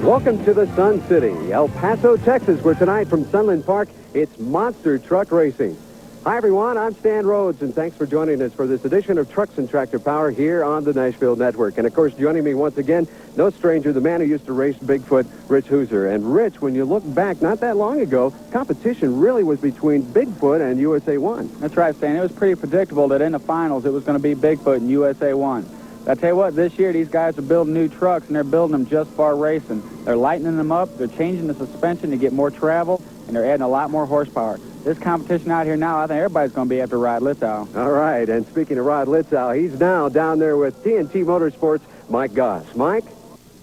Welcome to the Sun City, El Paso, Texas, where tonight from Sunland Park, it's Monster Truck Racing. Hi, everyone. I'm Stan Rhodes, and thanks for joining us for this edition of Trucks and Tractor Power here on the Nashville Network. And, of course, joining me once again, no stranger, the man who used to race Bigfoot, Rich Hooser. And, Rich, when you look back not that long ago, competition really was between Bigfoot and USA 1. That's right, Stan. It was pretty predictable that in the finals it was going to be Bigfoot and USA 1. I tell you what, this year these guys are building new trucks, and they're building them just for racing. They're lightening them up, they're changing the suspension to get more travel, and they're adding a lot more horsepower. This competition out here now, I think everybody's going to be after Rod Litzow. All right, and speaking of Rod Litzow, he's now down there with TNT Motorsports, Mike Goss. Mike?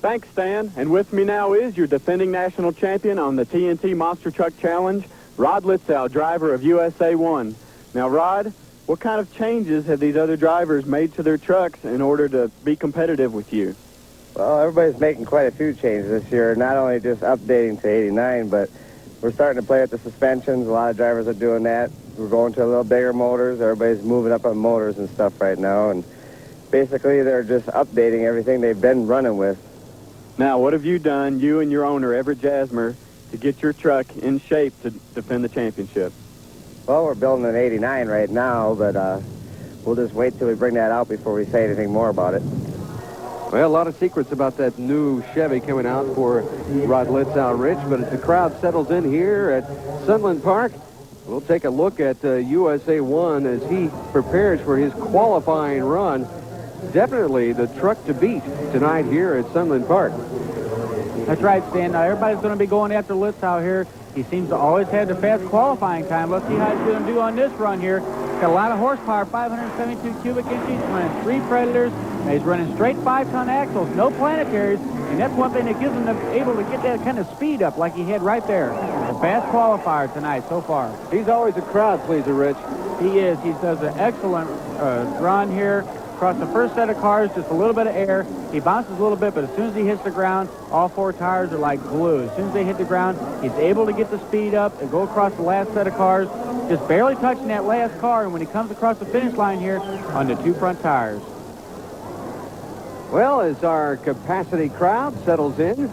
Thanks, Stan. And with me now is your defending national champion on the TNT Monster Truck Challenge, Rod Litzow, driver of USA 1. Now, Rod, what kind of changes have these other drivers made to their trucks in order to be competitive with you? Well, everybody's making quite a few changes this year, not only just updating to 89, but we're starting to play with the suspensions. A lot of drivers are doing that. We're going to a little bigger motors. Everybody's moving up on motors and stuff right now, and basically they're just updating everything they've been running with. Now, what have you done, you and your owner, Everett Jasmer, to get your truck in shape to defend the championship? Well, we're building an 89 right now, but we'll just wait till we bring that out before we say anything more about it. Well, a lot of secrets about that new Chevy coming out for Rod Litzow, Rich, but as the crowd settles in here at Sunland Park, we'll take a look at USA 1 as he prepares for his qualifying run. Definitely the truck to beat tonight here at Sunland Park. That's right, Stan. Now, everybody's going to be going after Litzow here. He seems to always have the fast qualifying time. Let's see how he's going to do on this run here. Got a lot of horsepower, 572 cubic inches, running 3 Predators. Now he's running straight 5-ton axles, no planetaries, and that's one thing that gives him able to get that kind of speed up like he had right there. The fast qualifier tonight so far. He's always a crowd pleaser, Rich. He is. He does an excellent run here. Across the first set of cars, just a little bit of air. He bounces a little bit, but as soon as he hits the ground, all 4 tires are like glue. As soon as they hit the ground, he's able to get the speed up and go across the last set of cars, just barely touching that last car, and when he comes across the finish line here on the 2 front tires. Well, as our capacity crowd settles in,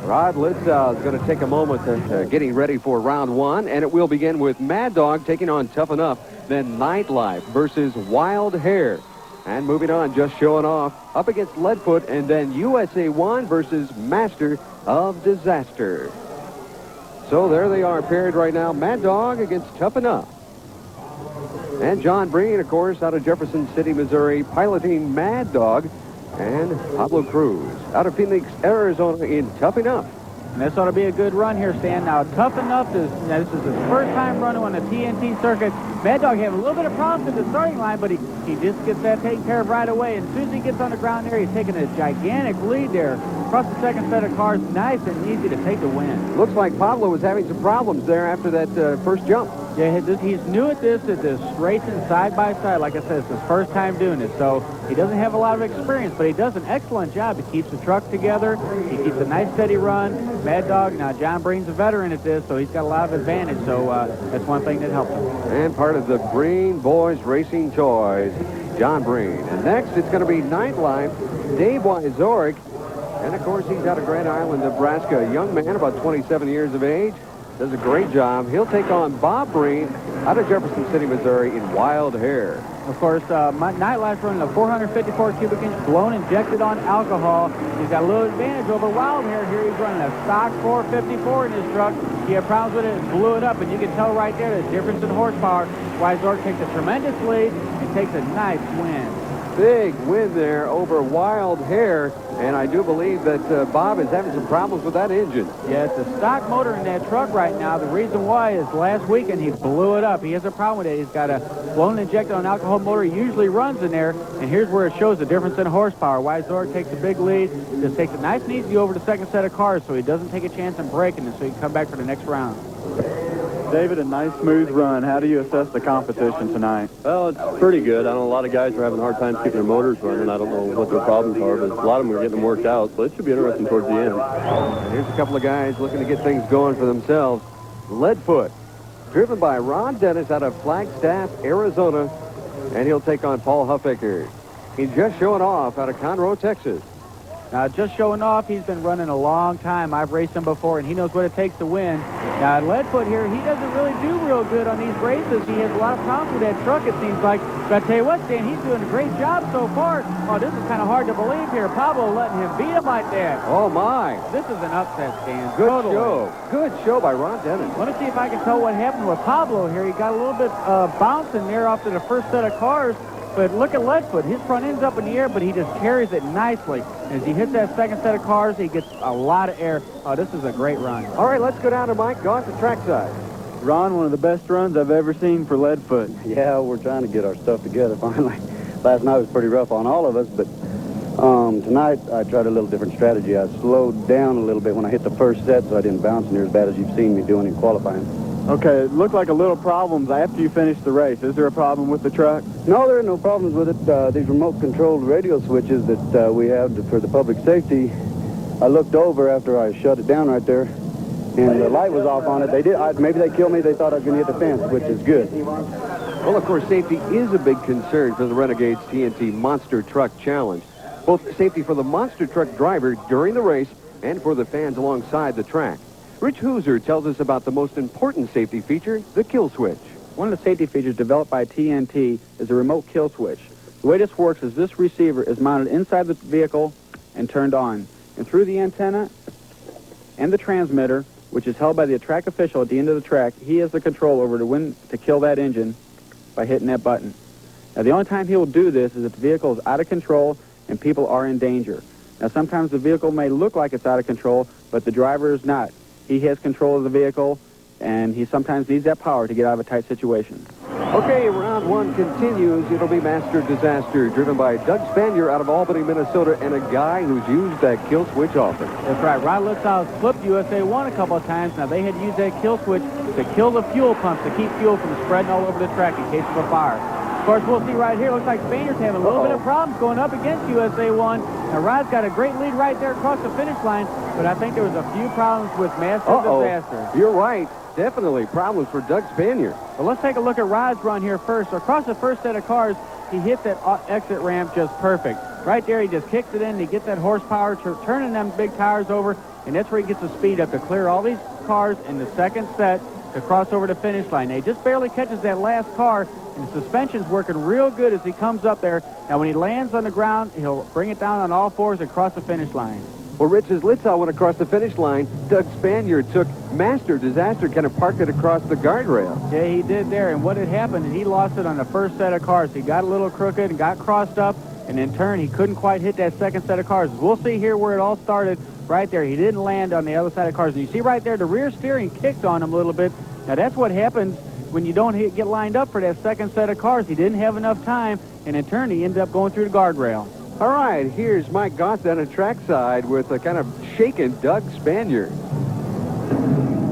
Rod Litzow is going to take a moment to getting ready for round 1, and it will begin with Mad Dog taking on Tough Enough, then Nightlife versus Wild Hair. And moving on, just showing off, up against Leadfoot, and then USA 1 versus Master of Disaster. So there they are paired right now, Mad Dog against Tough Enough. And John Breen, of course, out of Jefferson City, Missouri, piloting Mad Dog, and Pablo Cruz out of Phoenix, Arizona in Tough Enough. And this ought to be a good run here, Stan. Now, Tough Enough this is his first time running on the TNT circuit. Mad Dog having a little bit of problems at the starting line, but he just gets that taken care of right away. And as soon as he gets on the ground there, he's taking a gigantic lead there. Across the second set of cars, nice and easy to take the win. Looks like Pablo was having some problems there after that first jump. Yeah, he's new at this racing side by side. Like I said, it's his first time doing it, so he doesn't have a lot of experience, but he does an excellent job. He keeps the truck together. He keeps a nice steady run. Mad Dog, now John Breen's a veteran at this, so he's got a lot of advantage, so that's one thing that helps him. And part of the Breen Boys Racing Toys, John Breen. And next, it's going to be Nightlife, Dave Wyzorek. And, of course, he's out of Grand Island, Nebraska, a young man, about 27 years of age. Does a great job. He'll take on Bob Breen out of Jefferson City, Missouri in Wild Hair. Of course, Nightlife's running a 454 cubic inch blown injected on alcohol. He's got a little advantage over Wild Hair here. He's running a stock 454 in his truck. He had problems with it and blew it up, and you can tell right there the difference in horsepower. Wyzorek takes a tremendous lead and takes a nice win. Big win there over Wild Hair, and I do believe that Bob is having some problems with that engine. Yeah, it's a stock motor in that truck right now. The reason why is last weekend he blew it up. He has a problem with it. He's got a blown injected on alcohol motor. He usually runs in there, and here's where it shows the difference in horsepower. Wyzorek takes a big lead, just takes it nice and easy over the second set of cars so he doesn't take a chance in breaking it, so he can come back for the next round. David, a nice smooth run. How do you assess the competition tonight? Well, it's pretty good. I know a lot of guys are having a hard time keeping their motors running. I don't know what their problems are, but a lot of them are getting them worked out, so it should be interesting towards the end. And here's a couple of guys looking to get things going for themselves. Leadfoot, driven by Ron Dennis out of Flagstaff, Arizona, and he'll take on Paul Huffaker. He's just showing off out of Conroe, Texas. Now, just showing off, he's been running a long time. I've raced him before, and he knows what it takes to win. Now, Leadfoot here, he doesn't really do real good on these races. He has a lot of problems with that truck, it seems like. But I tell you what, Stan, he's doing a great job so far. Oh, this is kind of hard to believe here. Pablo letting him beat him like that. Oh, my. This is an upset, Stan. Good show. Good show by Ron Dennis. Let me see if I can tell what happened with Pablo here. He got a little bit bouncing there off to the first set of cars. But look at Leadfoot. His front end's up in the air, but he just carries it nicely. As he hits that second set of cars, he gets a lot of air. Oh, this is a great run. All right, let's go down to Mike Goss at trackside. Ron, one of the best runs I've ever seen for Leadfoot. Yeah, we're trying to get our stuff together finally. Last night was pretty rough on all of us, but tonight I tried a little different strategy. I slowed down a little bit when I hit the first set, so I didn't bounce near as bad as you've seen me doing in qualifying. Okay, it looked like a little problems after you finished the race. Is there a problem with the truck? No, there are no problems with it. These remote-controlled radio switches that we have for the public safety, I looked over after I shut it down right there, and the light was off on it. Maybe they killed me. They thought I was going to hit the fence, which is good. Well, of course, safety is a big concern for the Renegades TNT Monster Truck Challenge. Both safety for the monster truck driver during the race and for the fans alongside the track. Rich Hooser tells us about the most important safety feature, the kill switch. One of the safety features developed by TNT is a remote kill switch. The way this works is this receiver is mounted inside the vehicle and turned on. And through the antenna and the transmitter, which is held by the track official at the end of the track, he has the control over to kill that engine by hitting that button. Now, the only time he will do this is if the vehicle is out of control and people are in danger. Now, sometimes the vehicle may look like it's out of control, but the driver is not. He has control of the vehicle, and he sometimes needs that power to get out of a tight situation. Okay, round one continues. It'll be Master Disaster, driven by Doug Spanier out of Albany, Minnesota, and a guy who's used that kill switch often. That's right. Rod Litzau's flipped USA 1 a couple of times. Now, they had used that kill switch to kill the fuel pumps, to keep fuel from spreading all over the track in case of a fire. Of course, we'll see right here. Looks like Spanier's having a little bit of problems going up against USA 1. Now, Rod's got a great lead right there across the finish line, but I think there was a few problems with Master Disaster. You're right. Definitely problems for Doug Spanier. Well, let's take a look at Rod's run here first. So across the first set of cars, he hit that exit ramp just perfect. Right there, he just kicks it in to get that horsepower, turning them big tires over, and that's where he gets the speed up to clear all these cars in the second set to cross over the finish line. Now, he just barely catches that last car, and the suspension's working real good as he comes up there. Now, when he lands on the ground, he'll bring it down on all fours and cross the finish line. Well, Rich, as Litzau went across the finish line, Doug Spanier took Master Disaster, kind of parked it across the guardrail. Yeah, he did there, and what had happened is he lost it on the first set of cars. He got a little crooked and got crossed up, and in turn, he couldn't quite hit that second set of cars. We'll see here where it all started right there. He didn't land on the other side of cars. And you see right there, the rear steering kicked on him a little bit. Now, that's what happens when you don't get lined up for that second set of cars. He didn't have enough time, and in turn, he ended up going through the guardrail. All right, here's Mike Goss down at trackside with a kind of shaken Doug Spanier.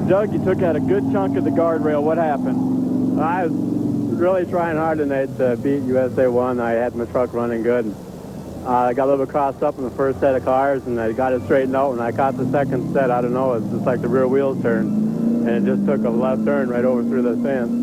Doug, you took out a good chunk of the guardrail. What happened? I was really trying hard tonight to beat USA 1. I had my truck running good. I got a little bit crossed up in the first set of cars, and I got it straightened out. When I caught the second set, I don't know, it's just like the rear wheels turned, and it just took a left turn right over through the fence.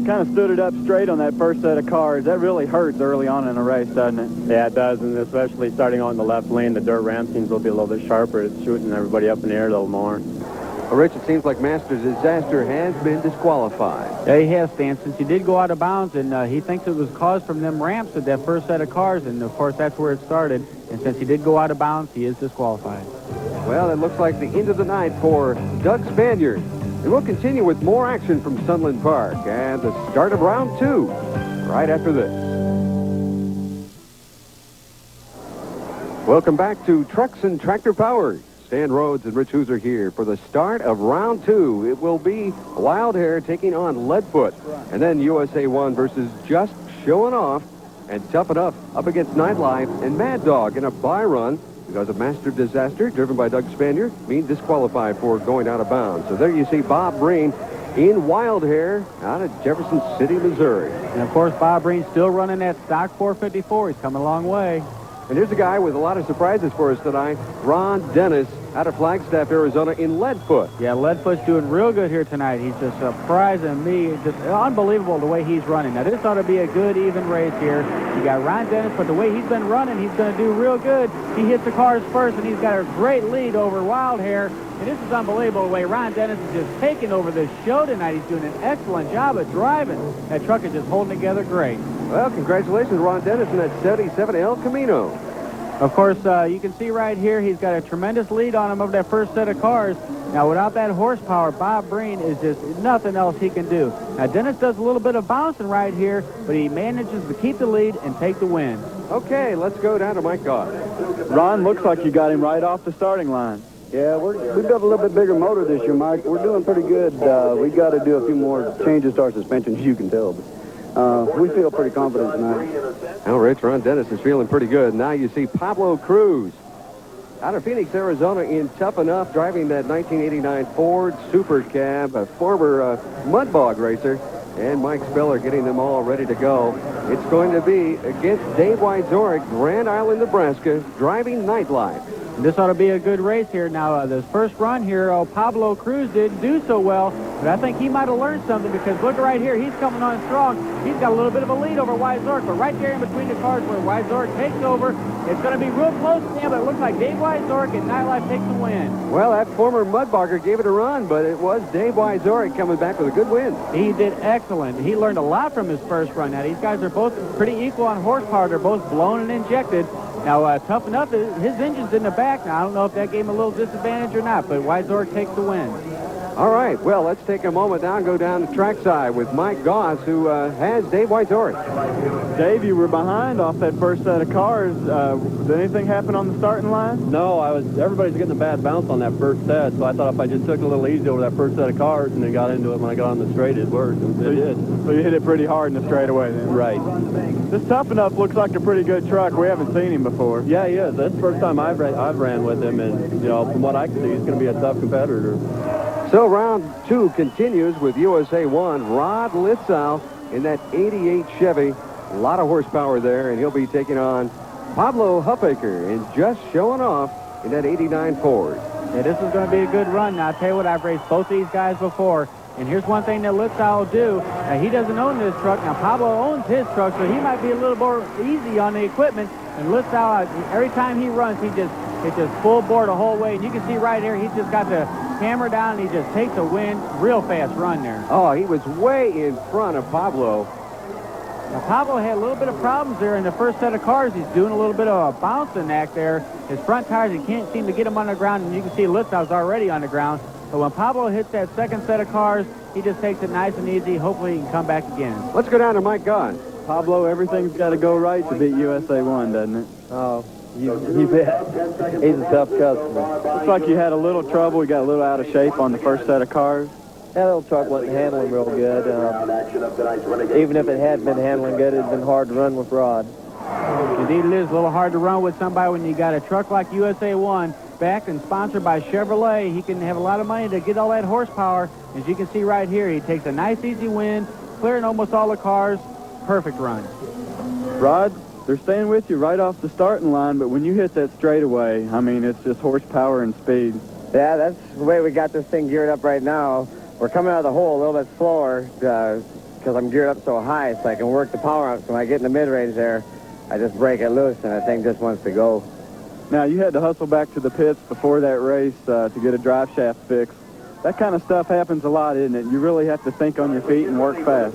Kind of stood it up straight on that first set of cars. That really hurts early on in a race, doesn't it? Yeah, it does, and especially starting out in the left lane, the dirt ramp seems will be a little bit sharper. It's shooting everybody up in the air a little more. Well, Rich, it seems like Master Disaster has been disqualified. Yeah, he has, Stan, since he did go out of bounds, and he thinks it was caused from them ramps at that first set of cars, and, of course, that's where it started. And since he did go out of bounds, he is disqualified. Well, it looks like the end of the night for Doug Spanier. And we'll continue with more action from Sunland Park and the start of round 2 right after this. Welcome back to Trucks and Tractor Power. Stan Rhodes and Rich Hooser here for the start of round 2. It will be Wild Hair taking on Leadfoot. And then USA 1 versus Just Showing Off and Tough Enough up against Nightlife and Mad Dog in a bye run because of Master Disaster, driven by Doug Spanier, being disqualified for going out of bounds. So there you see Bob Breen in Wild Hair out of Jefferson City, Missouri. And, of course, Bob Breen's still running that stock 454. He's coming a long way. And here's a guy with a lot of surprises for us tonight, Ron Dennis, out of Flagstaff, Arizona, in Leadfoot. Yeah, Leadfoot's doing real good here tonight. He's just surprising me. Just unbelievable the way he's running. Now, this ought to be a good, even race here. You got Ron Dennis, but the way he's been running, he's going to do real good. He hits the cars first, and he's got a great lead over Wildhair. And this is unbelievable the way Ron Dennis is just taking over this show tonight. He's doing an excellent job of driving. That truck is just holding together great. Well, congratulations, Ron Dennis, in that 77 El Camino. Of course, you can see right here, he's got a tremendous lead on him over that first set of cars. Now, without that horsepower, Bob Breen is just nothing else he can do. Now, Dennis does a little bit of bouncing right here, but he manages to keep the lead and take the win. Okay, let's go down to Mike Goss. Ron, looks like you got him right off the starting line. Yeah, we built a little bit bigger motor this year, Mike. We're doing pretty good. We got to do a few more changes to our suspension, as you can tell. But we feel pretty confident tonight. Well, Rich, Ron Dennis is feeling pretty good. Now you see Pablo Cruz out of Phoenix, Arizona, in Tough Enough, driving that 1989 Ford Super Cab, a former mud bog racer. And Mike Speller getting them all ready to go. It's going to be against Dave Wyzorek, Grand Island, Nebraska, driving Nightlife. This ought to be a good race here. Now, this first run here, Pablo Cruz didn't do so well, but I think he might have learned something because look right here, he's coming on strong. He's got a little bit of a lead over Wyzorek, but right there in between the cars where Wyzorek takes over, it's going to be real close to him, but it looks like Dave Wyzorek and Nightlife takes the win. Well, that former mudbogger gave it a run, but it was Dave Wyzorek coming back with a good win. He did excellent. He learned a lot from his first run. Now, these guys are both pretty equal on horsepower. They're both blown and injected. Now, Tough Enough, his engine's in the back. Now, I don't know if that gave him a little disadvantage or not, but Wyzorek takes the win. All right, well, let's take a moment now and go down the trackside with Mike Goss, who has Dave Wyzorek. Dave, you were behind off that first set of cars. Did anything happen on the starting line? No, everybody's getting a bad bounce on that first set, so I thought if I just took a little easy over that first set of cars and then got into it when I got on the straight, it worked. It did. So you hit it pretty hard in the straightaway then? Right. This Tough Enough looks like a pretty good truck. We haven't seen him before. Yeah, he is. That's the first time I've ran with him, and, you know, from what I can see, he's going to be a tough competitor. So round two continues with USA 1, Rod Litzow in that 88 Chevy. A lot of horsepower there, and he'll be taking on Pablo Huffaker and just showing off in that 89 Ford. Yeah, this is going to be a good run. Now, I'll tell you what, I've raced both these guys before, and here's one thing that Litzow will do. Now, he doesn't own this truck. Now, Pablo owns his truck, so he might be a little more easy on the equipment. And Litzow, every time he runs, it's just full bore the whole way. And you can see right here, he's just got the camera down, and he just takes a wind. Real fast run there. Oh, he was way in front of Pablo. Now, Pablo had a little bit of problems there in the first set of cars. He's doing a little bit of a bouncing act there. His front tires, he can't seem to get them on the ground, and you can see Litzow's already on the ground. But when Pablo hits that second set of cars, he just takes it nice and easy. Hopefully he can come back again. Let's go down to Mike Goss. Pablo, everything's got to go right to beat USA 1, doesn't it? Oh, you bet. He's a tough customer. Looks like you had a little trouble. You got a little out of shape on the first set of cars. That little truck wasn't handling real good. Even if it had been handling good, it'd been hard to run with Rod. Indeed, it is a little hard to run with somebody when you got a truck like USA 1, backed and sponsored by Chevrolet. He can have a lot of money to get all that horsepower. As you can see right here, he takes a nice, easy win, clearing almost all the cars. Perfect run. Rod, they're staying with you right off the starting line, but when you hit that straightaway, I mean, it's just horsepower and speed. Yeah, that's the way we got this thing geared up right now. We're coming out of the hole a little bit slower because I'm geared up so high, so I can work the power up. So when I get in the mid-range there, I just break it loose, and the thing just wants to go. Now, you had to hustle back to the pits before that race to get a drive shaft fixed. That kind of stuff happens a lot, isn't it? You really have to think on your feet and work fast.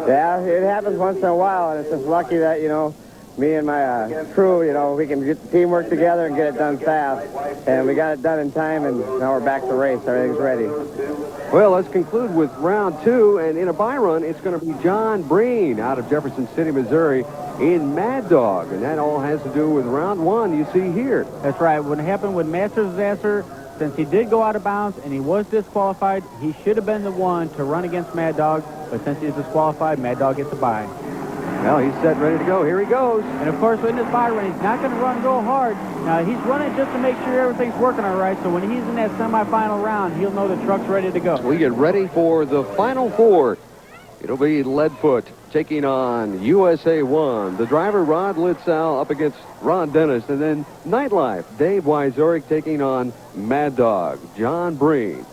Yeah, it happens once in a while, and it's just lucky that, you know, me and my crew, you know, we can get the teamwork together and get it done fast. And we got it done in time, and now we're back to race. Everything's ready. Well, let's conclude with round two, and in a bye run, it's going to be John Breen out of Jefferson City, Missouri, in Mad Dog, and that all has to do with round one you see here. That's right. What happened with Master's disaster, since he did go out of bounds and he was disqualified, he should have been the one to run against Mad Dog, but since he's disqualified, Mad Dog gets a bye. Well, he's set ready to go. Here he goes. And, of course, in this bye run, he's not going to run real hard. Now, he's running just to make sure everything's working all right, so when he's in that semifinal round, he'll know the truck's ready to go. We get ready for the final four. It'll be Leadfoot taking on USA 1. The driver, Rod Litzow, up against Ron Dennis. And then Nightlife, Dave Wyzorek taking on Mad Dog, John Breen.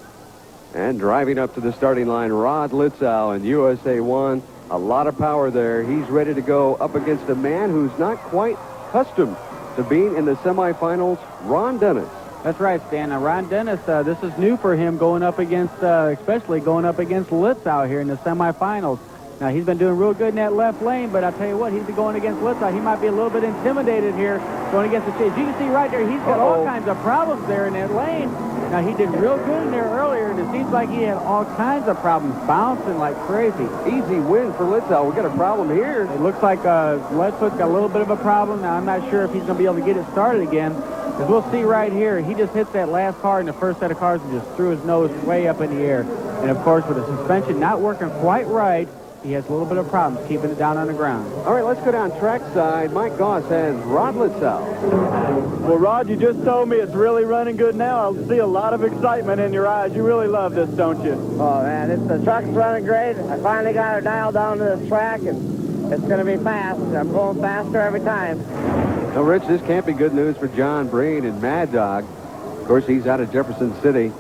And driving up to the starting line, Rod Litzow and USA 1. A lot of power there. He's ready to go up against a man who's not quite accustomed to being in the semifinals, Ron Dennis. That's right, Stan. Now, Ron Dennis, this is new for him going up against, especially going up against Litzow here in the semifinals. Now, he's been doing real good in that left lane, but I'll tell you what, he's been going against Litzow. He might be a little bit intimidated here going against the chase. You can see right there, he's got all kinds of problems there in that lane. Now, he did real good in there earlier, and it seems like he had all kinds of problems, bouncing like crazy. Easy win for Litzow. We've got a problem here. It looks like Leadfoot's got a little bit of a problem. Now, I'm not sure if he's going to be able to get it started again. As we'll see right here, he just hits that last car in the first set of cars and just threw his nose way up in the air. And, of course, with the suspension not working quite right, he has a little bit of problems keeping it down on the ground. All right, let's go down trackside. Mike Goss has Rod Litzow. Well, Rod, you just told me it's really running good now. I see a lot of excitement in your eyes. You really love this, don't you? Oh, man, the truck's running great. I finally got her dialed down to this track, and it's going to be fast. I'm going faster every time. Now, Rich, this can't be good news for John Breen and Mad Dog. Of course, he's out of Jefferson City,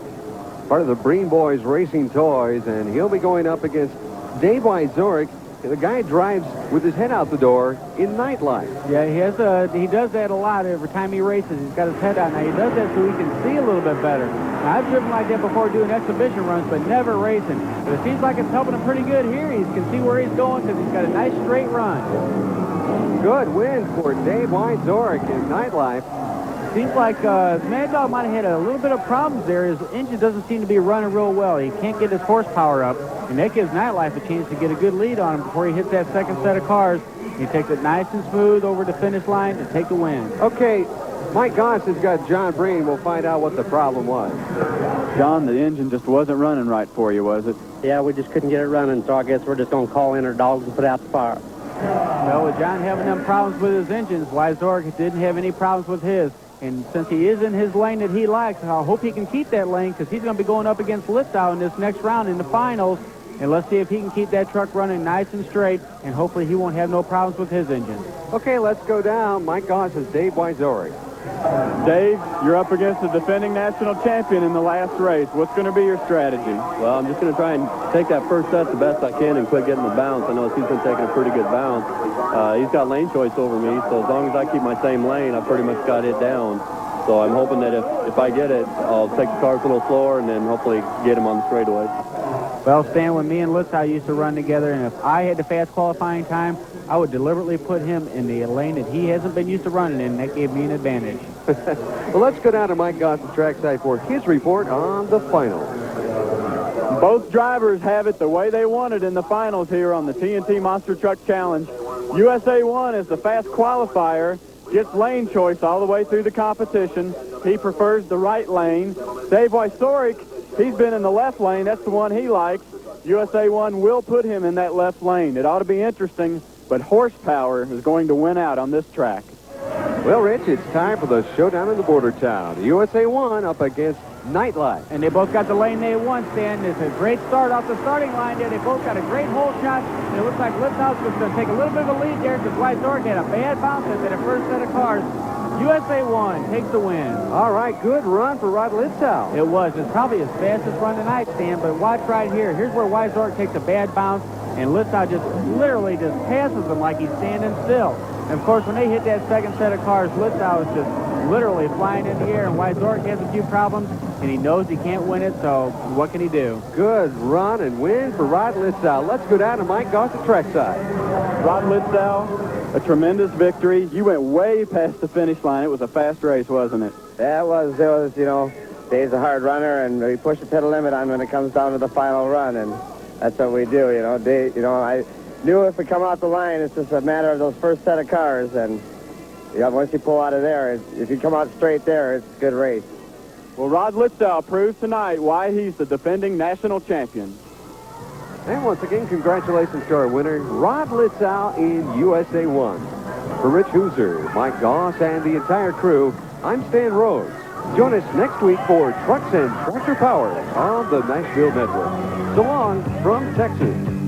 part of the Breen Boys Racing Toys, and he'll be going up against Dave Wyzorek. The guy drives with his head out the door in Nightlife. Yeah, he does that a lot every time he races. He's got his head out. Now, he does that so he can see a little bit better. Now, I've driven like that before doing exhibition runs, but never racing. But it seems like it's helping him pretty good here. He can see where he's going because he's got a nice straight run. Good win for Dave Wyzorek in Nightlife. Seems like Mad Dog might have had a little bit of problems there. His engine doesn't seem to be running real well. He can't get his horsepower up, and that gives Nightlife a chance to get a good lead on him before he hits that second set of cars. He takes it nice and smooth over the finish line to take the win. Okay, Mike Goss has got John Breen. We'll find out what the problem was. John, the engine just wasn't running right for you, was it? Yeah, we just couldn't get it running, so I guess we're just going to call in our dogs and put out the fire. Well, with John having them problems with his engines, Wyzorek didn't have any problems with his. And since he is in his lane that he likes, I hope he can keep that lane because he's going to be going up against Litzow in this next round in the finals. And let's see if he can keep that truck running nice and straight, and hopefully he won't have no problems with his engine. Okay, let's go down. Mike Goss has Dave Wyzorek. Dave, you're up against the defending national champion in the last race. What's going to be your strategy? Well, I'm just going to try and take that first set the best I can and quit getting the bounce. I know he's been taking a pretty good bounce. He's got lane choice over me, so as long as I keep my same lane, I've pretty much got it down. So I'm hoping that if I get it, I'll take the cars a little slower and then hopefully get him on the straightaway. Well, Stan, when me and Litzow used to run together, and if I had the fast qualifying time, I would deliberately put him in the lane that he hasn't been used to running in, and that gave me an advantage. Well, let's go down to Mike Goss's trackside for his report on the finals. Both drivers have it the way they want it in the finals here on the TNT Monster Truck Challenge. USA 1 is the fast qualifier, gets lane choice all the way through the competition. He prefers the right lane. Dave Wyzorek, he's been in the left lane. That's the one he likes. USA 1 will put him in that left lane. It ought to be interesting, but horsepower is going to win out on this track. Well, Rich, it's time for the showdown in the border town. USA 1 up against Nightlife. And they both got the lane they want, Stan. It's a great start off the starting line there. They both got a great hole shot. And it looks like Litzow's was going to take a little bit of a lead there because Wyzorek had a bad bounce at the first set of cars. USA 1 takes the win. All right, good run for Rod Litzow. It was. It's probably his fastest run tonight, Stan. But watch right here. Here's where Wyzorek takes a bad bounce, and Litzow just literally just passes him like he's standing still. And, of course, when they hit that second set of cars, Litzow is just literally flying in the air, and Wyzorek has a few problems, and he knows he can't win it, so what can he do? Good run and win for Rod Litzow. Let's go down to Mike Goss at trackside. Rod Litzow, a tremendous victory. You went way past the finish line. It was a fast race, wasn't it? Yeah, it was, you know, Dave's a hard runner, and we push the pedal limit on when it comes down to the final run, and that's what we do, you know. Dave, you know, I knew if we come out the line, it's just a matter of those first set of cars, and once you pull out of there, if you come out straight there, it's a good race. Well, Rod Litzow proves tonight why he's the defending national champion. And once again, congratulations to our winner, Rod Litzow in USA 1. For Rich Hooser, Mike Goss, and the entire crew, I'm Stan Rhodes. Join us next week for Trucks and Tractor Power on the Nashville Network. So long from Texas.